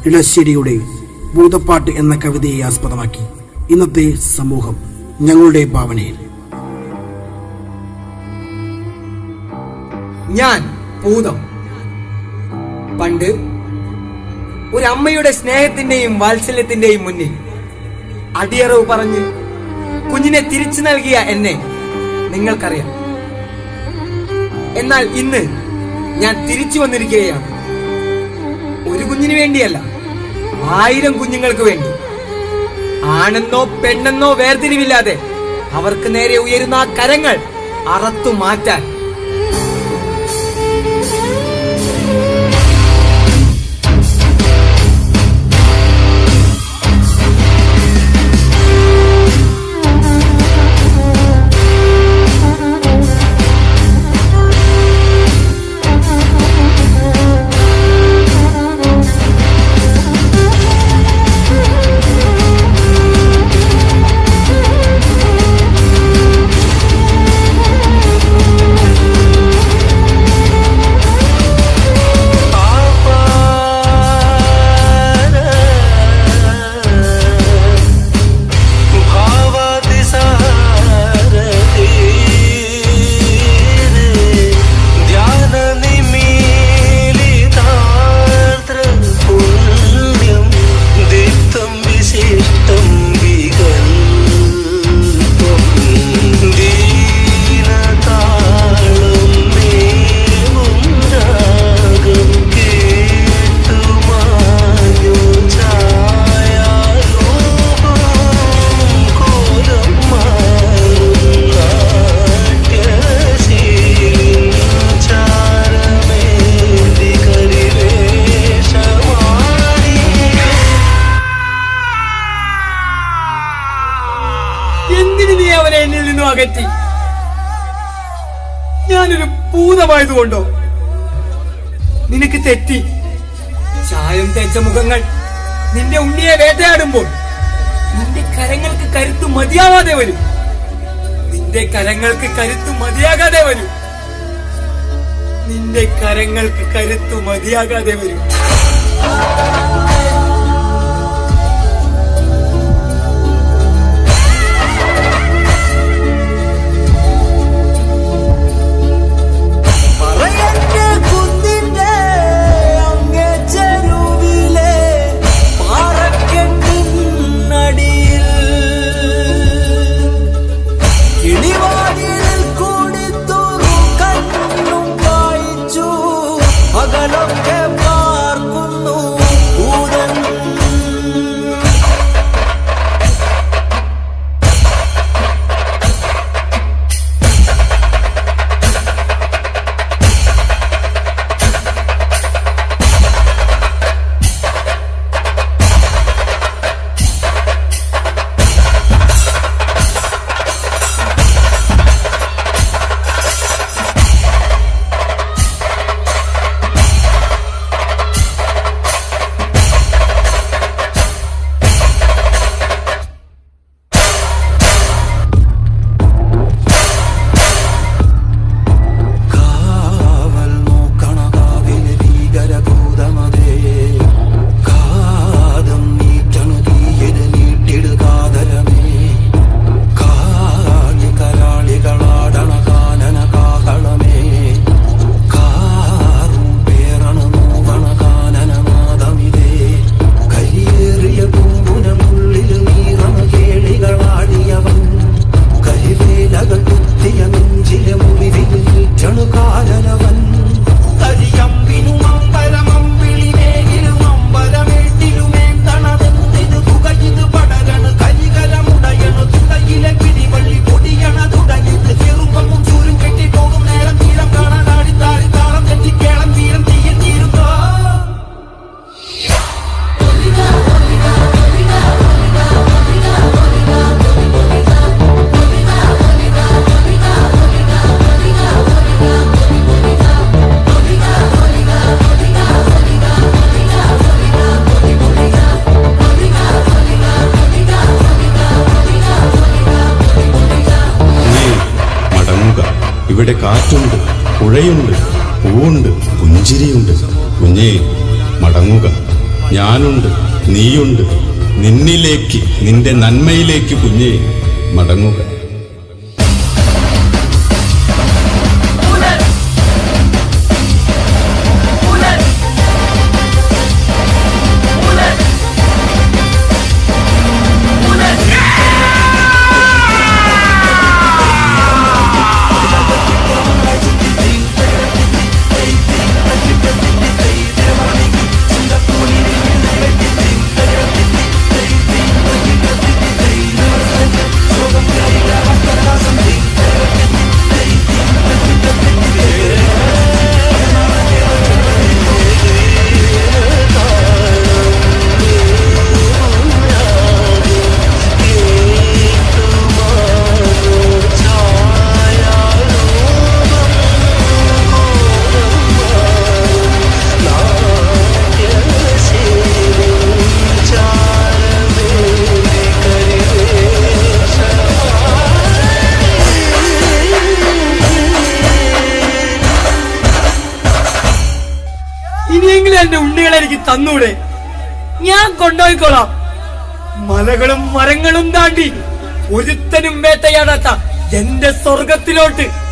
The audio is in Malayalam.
ഇളശ്ശേരിയുടെ ഭൂതപ്പാട്ട് എന്ന കവിതയെ ആസ്പദമാക്കി ഇന്നത്തെ സമൂഹം ഞങ്ങളുടെ ഭാവനയിൽ. ഞാൻ ഭൂതം. പണ്ട് ഒരമ്മയുടെ സ്നേഹത്തിന്റെയും വാത്സല്യത്തിന്റെയും മുന്നിൽ അടിയറവ് പറഞ്ഞ് കുഞ്ഞിനെ തിരിച്ചു നൽകിയ എന്നെ നിങ്ങൾക്കറിയാം. എന്നാൽ ഇന്ന് ഞാൻ തിരിച്ചു വന്നിരിക്കുകയാണ്. ഒരു കുഞ്ഞിന് വേണ്ടിയല്ല, 1000 കുഞ്ഞുങ്ങൾക്ക് വേണ്ടി. ആണെന്നോ പെണ്ണെന്നോ വേർതിരിവില്ലാതെ അവർക്ക് നേരെ ഉയരുന്ന ആ കരങ്ങൾ അറത്തു മാറ്റാൻ. അവനെ എന്നിൽ നിന്നും അകറ്റി. ഞാനൊരു ഭൂതമായതുകൊണ്ടോ? നിനക്ക് തെറ്റി. ചായം തേച്ച മുഖങ്ങൾ നിന്റെ ഉണ്ണിയെ വേട്ടയാടുമ്പോൾ നിന്റെ കരങ്ങൾക്ക് കരുത്തു മതിയാവാതെ വരും. നിന്റെ കരങ്ങൾക്ക് കരുത്തു മതിയാകാതെ വരും. നിന്റെ കരങ്ങൾക്ക് കരുത്തു മതിയാകാതെ വരും. ഇവിടെ കാറ്റുണ്ട്, പുഴയുണ്ട്, പൂവുണ്ട്, പുഞ്ചിരിയുണ്ട്. കുഞ്ഞേ, മടങ്ങുക. ഞാനുണ്ട്, നീയുണ്ട്. നിന്നിലേക്ക്, നിന്റെ നന്മയിലേക്ക് കുഞ്ഞേ മടങ്ങുക. ഇനിയെങ്കിലും എന്റെ ഉണ്ണികളെ എനിക്ക് തന്നൂടെ? ഞാൻ കൊണ്ടുപോയിക്കോളാം. മലകളും മരങ്ങളും താണ്ടി ഒരുത്തനും വേട്ടയാടാത്ത എന്റെ സ്വർഗത്തിലോട്ട്.